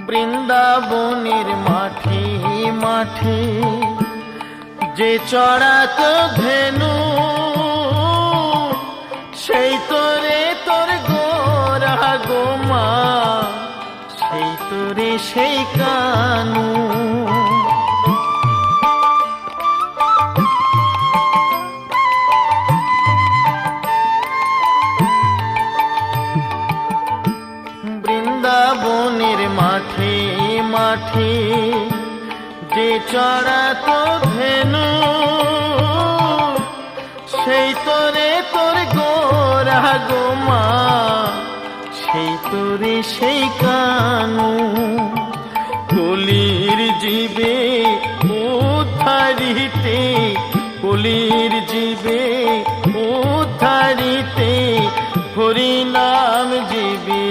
বৃন্দাবনের মাঠে মাঠে যে চড়াত ধেনু, সেই তোরে তোর গোরা গোমা, সেই তোরে সেই কানু। বৃন্দাবনের মাঠে মাঠে যে চড়াত ধেনু, সেই তোরে তোর গোরা গোমা, সেই তোরে সেই কানু। কলির জীবে উদ্ধারিতে, কলির জীবে উদ্ধারিতে হরি নাম জীবে।